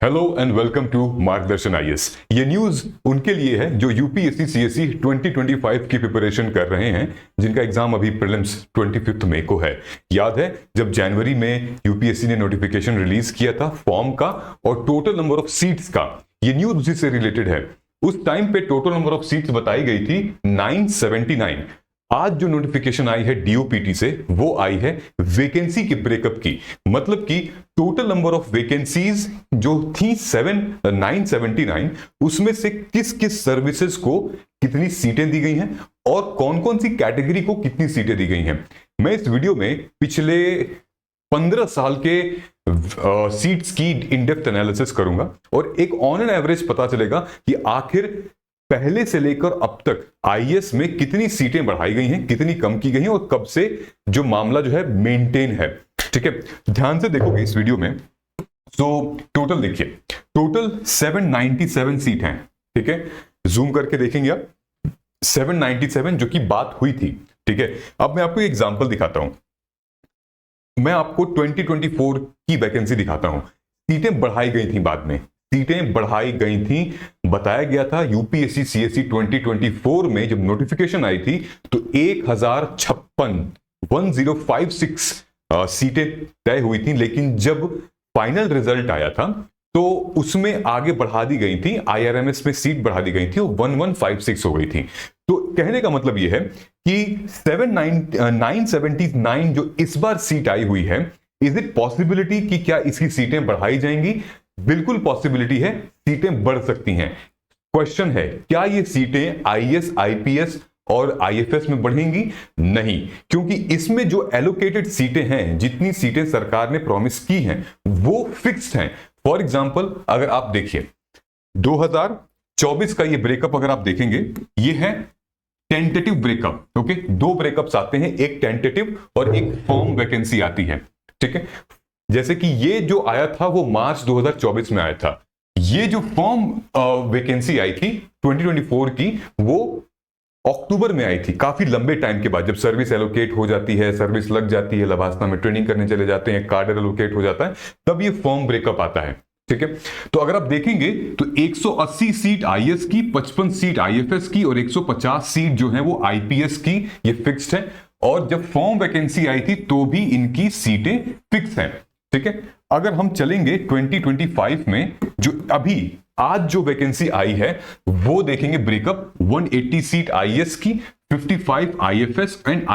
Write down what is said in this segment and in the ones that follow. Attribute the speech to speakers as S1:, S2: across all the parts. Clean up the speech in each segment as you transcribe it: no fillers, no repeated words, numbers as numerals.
S1: Hello and welcome to मार्गदर्शन IAS. ये news उनके लिए है जो यूपीएससी सीएससी 2025 की प्रिपरेशन कर रहे हैं, जिनका एग्जाम अभी प्रीलिम्स 25 मई को है। याद है जब जनवरी में यूपीएससी ने नोटिफिकेशन रिलीज किया था फॉर्म का और टोटल नंबर ऑफ सीट्स का, ये न्यूज उसी से रिलेटेड है। उस टाइम पे टोटल नंबर ऑफ सीट्स बताई गई थी 979। आज जो नोटिफिकेशन आई है डीओपीटी से वो आई है वैकेंसी के ब्रेकअप की, मतलब कि टोटल नंबर ऑफ वैकेंसीज जो थी 979, उसमें से किस किस सर्विसेज को कितनी सीटें दी गई हैं और कौन कौन सी कैटेगरी को कितनी सीटें दी गई हैं। मैं इस वीडियो में पिछले 15 साल के सीट्स की इन डेप्थ एनालिसिस करूंगा और एक ऑन एन एवरेज पता चलेगा कि आखिर पहले से लेकर अब तक आईएएस में कितनी सीटें बढ़ाई गई हैं, कितनी कम की गई हैं और कब से जो मामला जो है मेंटेन है। ठीक है, ध्यान से देखोगे इस वीडियो में। तो टोटल देखिए, टोटल 797 सीट हैं। ठीक है, जूम करके देखेंगे आप 797 जो की बात हुई थी। ठीक है, अब मैं आपको एग्जांपल दिखाता हूं। मैं आपको 2024 की वैकेंसी दिखाता हूं। सीटें बढ़ाई गई थी, बाद में सीटें बढ़ाई गई थी। बताया गया था यूपीएससी सीएससी 2024 में जब नोटिफिकेशन आई थी तो 1056 सीटें तय हुई थी, लेकिन जब फाइनल रिजल्ट आया था तो उसमें आगे बढ़ा दी गई थी, आईआरएमएस में सीट बढ़ा दी गई थी, वो 1156 हो गई थी। तो कहने का मतलब यह है कि 979 जो इस बार सीट आई हुई है, इज इट पॉसिबिलिटी कि क्या इसकी सीटें बढ़ाई जाएंगी? बिल्कुल पॉसिबिलिटी है, सीटें बढ़ सकती हैं। क्वेश्चन है क्या ये सीटें आईएएस आईपीएस और आईएफएस में बढ़ेंगी? नहीं, क्योंकि इसमें जो एलोकेटेड सीटें हैं, जितनी सीटें सरकार ने प्रॉमिस की हैं वो फिक्स्ड हैं। फॉर एग्जांपल अगर आप देखिए 2024 का ये ब्रेकअप अगर आप देखेंगे, ये है टेंटेटिव ब्रेकअप। ओके, दो ब्रेकअप्स आते हैं, एक टेंटेटिव और एक फर्म वैकेंसी आती है। ठीक है, जैसे कि ये जो आया था वो मार्च 2024 में आया था। ये जो फॉर्म वैकेंसी आई थी 2024 की, वो अक्टूबर में आई थी, काफी लंबे टाइम के बाद, जब सर्विस एलोकेट हो जाती है, सर्विस लग जाती है, लवासना में ट्रेनिंग करने चले जाते हैं, कार्डर एलोकेट हो जाता है, तब ये फॉर्म ब्रेकअप आता है। ठीक है, तो अगर आप देखेंगे तो 180 सीट आईएएस की, 55 सीट आईएफएस की और 150 सीट जो है वो आईपीएस की, ये फिक्स्ड है। और जब फॉर्म वैकेंसी आई थी तो भी इनकी सीटें फिक्स हैं। ठीक है, अगर हम चलेंगे 2025 में, जो अभी आज जो वैकेंसी आई है वो देखेंगे ब्रेकअप, 180 सीट आईएएस की, 55 आईएफएस एंड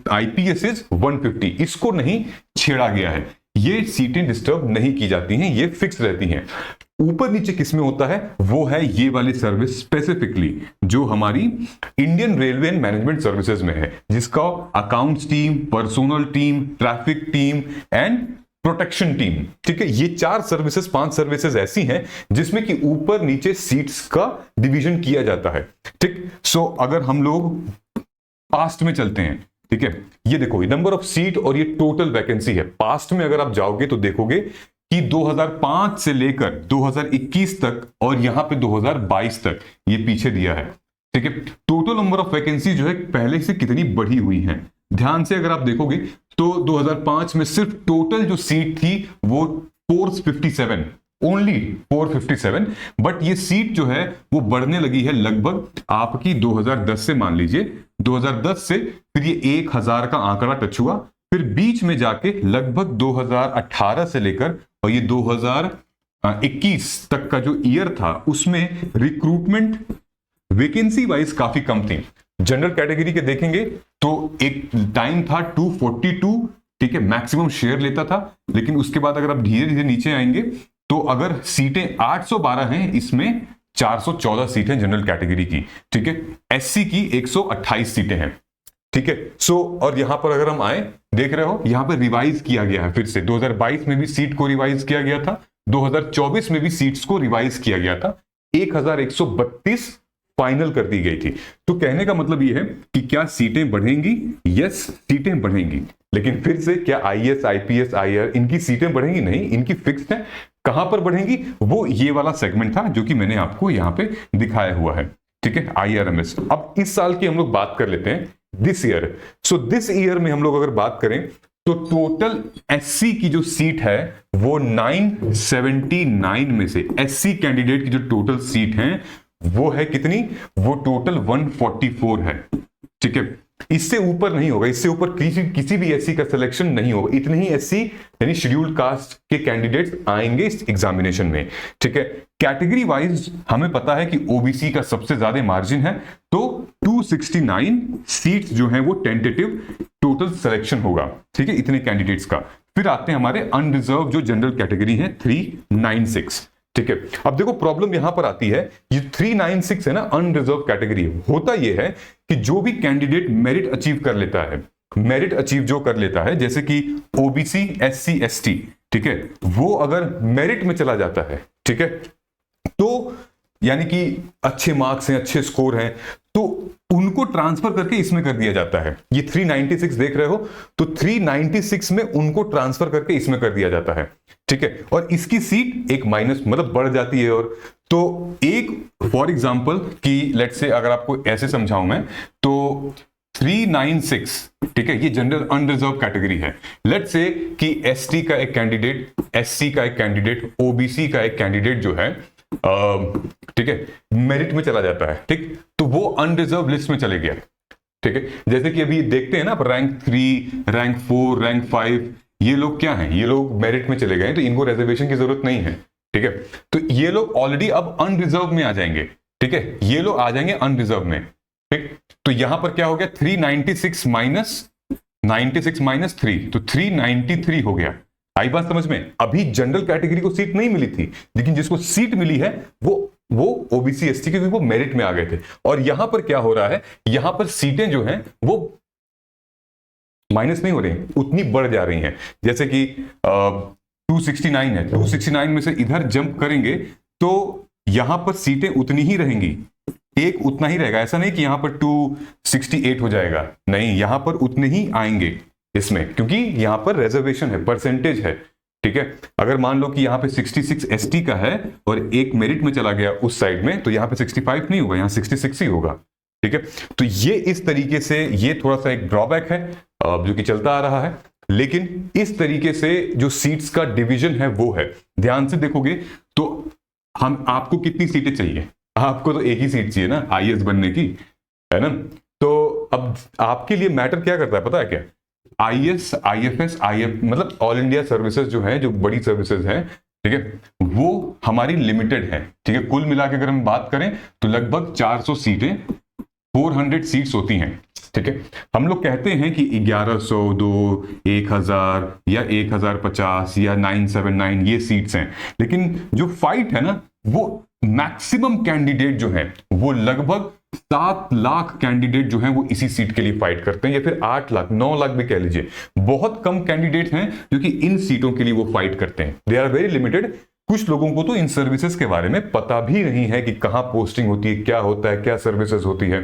S1: आईपीएस इज 150। इसको नहीं छेड़ा गया है, ये सीटें डिस्टर्ब नहीं की जाती हैं, ये फिक्स रहती हैं। ऊपर नीचे किसमें होता है वो है ये वाली सर्विस स्पेसिफिकली जो हमारी Indian railway and management services में है, जिसका accounts team, personnel team, traffic team and protection team. ठीक है, ये 5 सर्विसेज ऐसी हैं जिसमें कि ऊपर नीचे सीट्स का डिवीजन किया जाता है। ठीक, सो अगर हम लोग पास्ट में चलते हैं, ठीक है, ये देखो ये नंबर ऑफ सीट और ये टोटल वैकेंसी है। पास्ट में अगर आप जाओगे तो देखोगे कि 2005 से लेकर 2021 तक और यहां पे 2022 तक ये पीछे दिया है। ठीक है, टोटल नंबर ऑफ वैकेंसी जो है पहले से कितनी बढ़ी हुई है, ध्यान से अगर आप देखोगे तो 2005 में सिर्फ टोटल जो सीट थी वो 457, ओनली 457, बट ये सीट जो है वो बढ़ने लगी है लगभग आपकी 2010 से, मान लीजिए 2010 से फिर ये 1000 का आंकड़ा टच हुआ, फिर बीच में जाके लगभग 2018 से लेकर और ये 2021 तक का जो ईयर था उसमें रिक्रूटमेंट वैकेंसी वाइज काफी कम थी। जनरल कैटेगरी के देखेंगे तो एक टाइम था 242, ठीक है, मैक्सिमम शेयर लेता था, लेकिन उसके बाद अगर आप धीरे धीरे नीचे आएंगे तो अगर सीटें 812 हैं, इसमें 414 सीटें जनरल कैटेगरी की। ठीक है, एससी की 128 सीटें हैं। ठीक है, सो और यहां पर अगर हम आए, देख रहे हो यहां पर रिवाइज किया गया है, फिर से 2022 में भी सीट को रिवाइज किया गया था, 2024 में भी सीट्स को रिवाइज किया गया था, 1132 फाइनल कर दी गई थी। तो कहने का मतलब यह है कि क्या सीटें बढ़ेंगी? यस, सीटें बढ़ेंगी, लेकिन फिर से क्या आईएएस आईपीएस आईआर इनकी सीटें बढ़ेंगी? नहीं, इनकी फिक्स्ड है। कहां पर बढ़ेंगी? वो ये वाला सेगमेंट था जो कि मैंने आपको यहां पे दिखाया हुआ है। ठीक है, आईआरएमएस। अब इस साल की हम लोग बात कर लेते हैं, this year. So this year में हम लोग अगर बात करें तो टोटल एससी की जो सीट है वो 979 में से एससी कैंडिडेट की जो टोटल सीट है वो है कितनी, वो टोटल 144 है। ठीक है, इससे ऊपर नहीं होगा, इससे ऊपर किसी भी एससी का सिलेक्शन नहीं होगा। इतने ही एससी यानी शेड्यूल्ड कास्ट के कैंडिडेट्स आएंगे इस एग्जामिनेशन में। ठीक है, कैटेगरी वाइज हमें पता है कि ओबीसी का सबसे ज्यादा मार्जिन है, तो 269 सीट्स जो हैं वो टेंटेटिव टोटल सिलेक्शन होगा। ठीक है, इतने कैंडिडेट्स का। फिर आते हैं हमारे अनरिजर्व जो जनरल कैटेगरी है 396। ठीक है, अब देखो प्रॉब्लम यहां पर आती है, ये 396 है ना, अनरिजर्व कैटेगरी। होता यह है कि जो भी कैंडिडेट मेरिट अचीव कर लेता है, मेरिट अचीव जो कर लेता है, जैसे कि ओबीसी, एससी, एसटी, ठीक है, वो अगर मेरिट में चला जाता है, ठीक है, तो यानी कि अच्छे मार्क्स हैं, अच्छे स्कोर हैं, तो उनको ट्रांसफर करके इसमें कर दिया जाता है। ये 396 देख रहे हो, तो 396 में उनको ट्रांसफर करके इसमें कर दिया जाता है। ठीक है, और इसकी सीट एक माइनस मतलब बढ़ जाती है। और तो एक फॉर एग्जांपल कि लेट्स से अगर आपको ऐसे समझाऊं मैं, तो 396, ठीक है, ये जनरल अनरिजर्व कैटेगरी है। लेट्स से कि एसटी का एक कैंडिडेट, एससी का एक कैंडिडेट, ओबीसी का एक कैंडिडेट जो है ठीक है मेरिट में चला जाता है। ठीक, तो वो अनरिजर्व लिस्ट में चले गया। ठीक है, जैसे कि अभी देखते हैं ना, रैंक 3, रैंक 4, रैंक 5, ये लोग क्या हैं, ये लोग मेरिट में चले गए, तो इनको रिजर्वेशन की जरूरत नहीं है। ठीक है, तो ये लोग ऑलरेडी अब अनरिजर्व में आ जाएंगे। ठीक है, ये लोग आ जाएंगे अनरिजर्व में। ठीक, तो यहां पर क्या हो गया, 396 माइनस 96 माइनस 3, तो 393 हो गया। आई बात समझ में? अभी जनरल कैटेगरी को सीट नहीं मिली थी, लेकिन जिसको सीट मिली है वो ओबीसी, एसटी, क्योंकि वो मेरिट में आ गए थे। और यहां पर क्या हो रहा है, यहां पर सीटें जो हैं वो माइनस नहीं हो रही, उतनी बढ़ जा रही हैं। जैसे कि 269 है, 269 में से इधर जंप करेंगे तो यहां पर सीटें उतनी ही रहेंगी, एक उतना ही रहेगा। ऐसा नहीं कि यहां पर 268 हो जाएगा, नहीं, यहां पर उतने ही आएंगे इसमें, क्योंकि यहां पर रिजर्वेशन है, परसेंटेज है। ठीक है, अगर मान लो कि यहां पे 66 एसटी का है और एक मेरिट में चला गया उस साइड में, तो यहां पे 65 नहीं होगा, यहां 66 ही होगा। ठीक है, तो ये इस तरीके से, ये थोड़ा सा एक ड्रॉबैक है जो कि चलता आ रहा है, लेकिन इस तरीके से जो सीट्स का डिवीजन है वो है। ध्यान से देखोगे तो हम आपको कितनी सीटें चाहिए, आपको तो एक ही सीट चाहिए ना आईएएस बनने की, है ना। तो अब आपके लिए मैटर क्या करता है पता है क्या, आईएएस, आईएफएस, आईएफ मतलब ऑल इंडिया सर्विसेज जो है, जो बड़ी सर्विसेज है, ठीक है, वो हमारी लिमिटेड है। ठीक है, कुल मिला के अगर हम बात करें तो लगभग 400 सीटें, 400 सीट्स होती हैं। ठीक है, हम लोग कहते हैं कि 1100, 2, 1000 या 1050 या 979 ये सीट्स हैं, लेकिन जो फाइट है ना, वो मैक्सिमम कैंडिडेट जो है वो लगभग 7 लाख कैंडिडेट जो हैं वो इसी सीट के लिए फाइट करते हैं, या फिर 8 लाख, 9 लाख भी कह लीजिए। बहुत कम कैंडिडेट हैं जो कि इन सीटों के लिए वो फाइट करते हैं। They are very limited. कुछ लोगों को तो इन सर्विसेज के बारे में पता भी नहीं है कि कहां पोस्टिंग होती है, क्या होता है, क्या सर्विसेज होती है।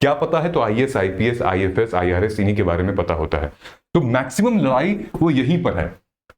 S1: क्या पता है तो आईएएस, आईपीएस, आईएफएस, आईआरएस इन्हीं के बारे में पता होता है। तो मैक्सिमम लड़ाई वो यहीं पर है।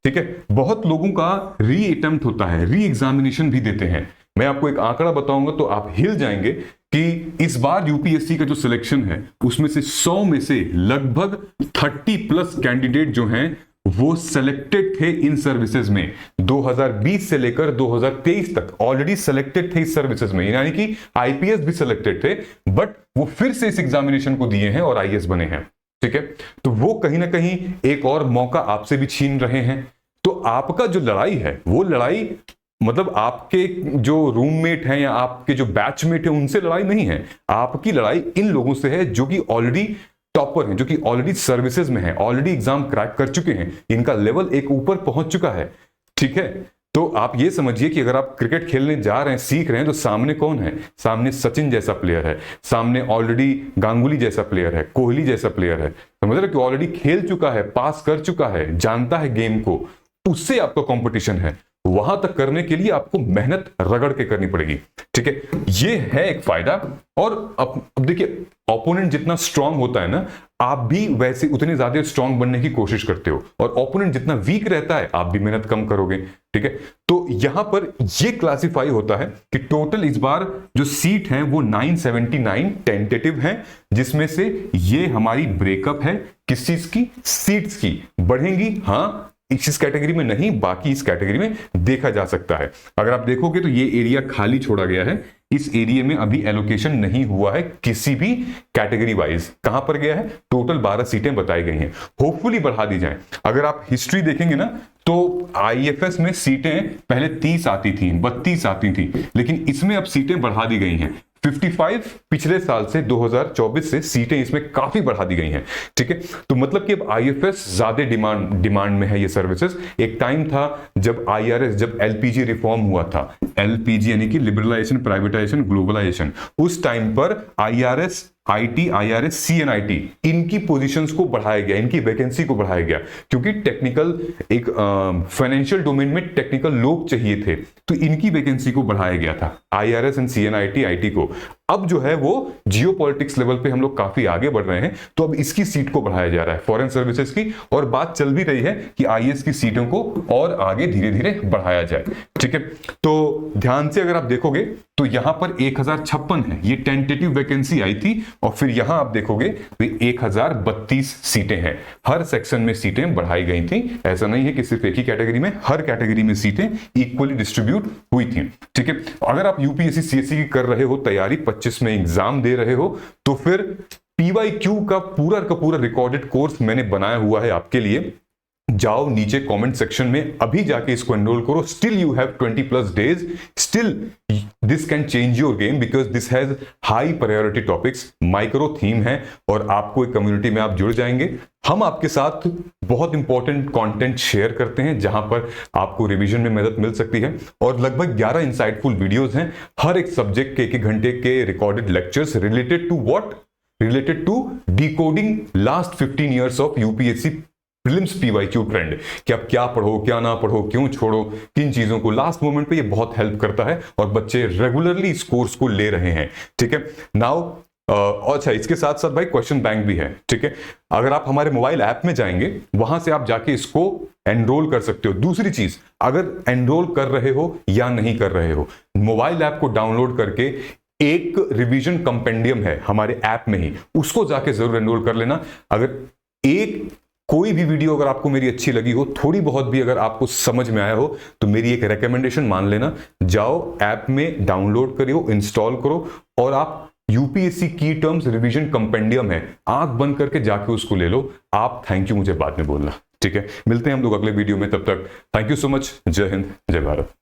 S1: ठीक है, बहुत लोगों का री अटेम्प्ट होता है, री एग्जामिनेशन भी देते हैं। मैं आपको एक आंकड़ा बताऊंगा तो आप हिल जाएंगे कि इस बार यूपीएससी का जो सिलेक्शन है उसमें से 100 में से लगभग 30+ कैंडिडेट जो हैं वो सिलेक्टेड थे इन सर्विसेज में। 2020 से लेकर 2023 तक ऑलरेडी सिलेक्टेड थे इस सर्विसेज में, यानी कि आईपीएस भी सिलेक्टेड थे, बट वो फिर से इस एग्जामिनेशन को दिए हैं और आईएएस बने हैं। ठीक है, तो वो कहीं ना कहीं एक और मौका आपसे भी छीन रहे हैं। तो आपका जो लड़ाई है वो लड़ाई मतलब आपके जो रूममेट हैं या आपके जो बैचमेट हैं उनसे लड़ाई नहीं है, आपकी लड़ाई इन लोगों से है जो कि ऑलरेडी टॉपर हैं, जो कि ऑलरेडी सर्विसेज में हैं, ऑलरेडी एग्जाम क्रैक कर चुके हैं, इनका लेवल एक ऊपर पहुंच चुका है। ठीक है, तो आप ये समझिए कि अगर आप क्रिकेट खेलने जा रहे हैं, सीख रहे हैं, तो सामने कौन है, सामने सचिन जैसा प्लेयर है, सामने ऑलरेडी गांगुली जैसा प्लेयर है, कोहली जैसा प्लेयर है, समझ रहे, कि ऑलरेडी खेल चुका है, पास कर चुका है, जानता है गेम को, उससे आपका कंपटीशन है। वहां तक करने के लिए आपको मेहनत रगड़ के करनी पड़ेगी। ठीक है, ये है एक फायदा। और अब देखिए, ओपोनेंट जितना स्ट्रांग होता है ना, आप भी वैसे उतने ज्यादा स्ट्रांग बनने की कोशिश करते हो, और ओपोनेंट जितना वीक रहता है आप भी मेहनत कम करोगे। ठीक है, तो यहां पर ये क्लासिफाई होता है कि टोटल इस बार जो सीट हैं वो 979 टेंटेटिव हैं, जिसमें से ये हमारी ब्रेकअप है किस चीज की, सीट्स की। बढ़ेंगी हाँ, इस कैटेगरी में नहीं, बाकी इस कैटेगरी में देखा जा सकता है। अगर आप देखोगे तो ये एरिया खाली छोड़ा गया है, इस एरिया में अभी एलोकेशन नहीं हुआ है किसी भी कैटेगरी वाइज। कहां पर गया है, टोटल 12 सीटें बताई गई हैं, होपफुली बढ़ा दी जाए। अगर आप हिस्ट्री देखेंगे ना तो आईएफएस में सीटें पहले 30 आती थी, 32 आती थी, लेकिन इसमें अब सीटें बढ़ा दी गई हैं। 55 पिछले साल से 2024 से सीटें इसमें काफी बढ़ा दी गई हैं। ठीक है, तो मतलब कि अब आईएफएस ज्यादा डिमांड में है ये सर्विसेज। एक टाइम था जब आईआरएस, जब एलपीजी रिफॉर्म हुआ था, एलपीजी यानी कि लिबरलाइजेशन, प्राइवेटाइजेशन, ग्लोबलाइजेशन, उस टाइम पर आईआरएस, आईटी, आईआरएस, सीएनआईटी, इनकी पोजीशंस को बढ़ाया गया, इनकी वैकेंसी को बढ़ाया गया, क्योंकि टेक्निकल एक फाइनेंशियल डोमेन में टेक्निकल लोग चाहिए थे, तो इनकी वैकेंसी को बढ़ाया गया था, आईआरएस एंड सीएनआईटी, आईटी को। अब जो है वो जियोपॉलिटिक्स लेवल पे हम लोग काफी आगे बढ़ रहे हैं, तो अब इसकी सीट को बढ़ाया जा रहा है, फॉरेन सर्विसेज की, और बात चल भी रही है कि आईएएस की सीटों को और आगे धीरे धीरे बढ़ाया जाए। ठीक है, तो ध्यान से अगर आप देखोगे तो यहां पर 1056 है, ये टेंटेटिव वैकेंसी आई थी, और फिर यहां आप देखोगे तो 1032 सीटें हैं। हर सेक्शन में सीटें बढ़ाई गई थी, ऐसा नहीं है कि सिर्फ एक ही कैटेगरी में, हर कैटेगरी में सीटें इक्वली डिस्ट्रीब्यूट हुई थी। ठीक है, अगर आप यूपीएससी सीएससी की कर रहे हो तैयारी, 25 में एग्जाम दे रहे हो, तो फिर पीवाईक्यू का पूरा रिकॉर्डेड कोर्स मैंने बनाया हुआ है आपके लिए। जाओ नीचे कमेंट सेक्शन में अभी जाके इसको एनरोल करो। Still you have 20+ days, still this can change your game, because this has high priority topics, micro theme है, और आपको एक कम्युनिटी में आप जुड़ जाएंगे। हम आपके साथ बहुत इंपॉर्टेंट कंटेंट शेयर करते हैं, जहां पर आपको रिवीजन में मदद मिल सकती है, और लगभग 11 इंसाइटफुल वीडियोस हैं, हर एक सब्जेक्ट के 1 घंटे के recorded lectures related to what, related to decoding last 15 years of UPSC prelims PYQ trend, कि आप क्या पढ़ो, क्या ना पढ़ो, क्यों छोड़ो, किन चीजों को। लास्ट मोमेंट पे ये बहुत हेल्प करता है, और बच्चे रेगुलरली इस कोर्स को ले रहे हैं। ठीक है, नाउ अच्छा, इसके साथ साथ भाई क्वेश्चन बैंक भी है। ठीक है, अगर आप हमारे मोबाइल ऐप में जाएंगे, वहां से आप जाके इसको एनरोल कर सकते हो। दूसरी चीज, अगर एनरोल कर रहे हो या नहीं कर रहे हो, मोबाइल ऐप को डाउनलोड करके एक रिवीजन कंपेंडियम है हमारे ऐप में ही, उसको जाके जरूर एनरोल कर लेना। अगर कोई भी वीडियो अगर आपको मेरी अच्छी लगी हो, थोड़ी बहुत भी अगर आपको समझ में आया हो, तो मेरी एक रिकमेंडेशन मान लेना, जाओ ऐप में डाउनलोड करो, इंस्टॉल करो, और आप यूपीएससी की टर्म्स रिवीजन कंपेंडियम है, आंख बंद करके जाके उसको ले लो। आप थैंक यू मुझे बाद में बोलना। ठीक है, मिलते हैं हम लोग अगले वीडियो में, तब तक थैंक यू सो मच। जय हिंद, जय भारत।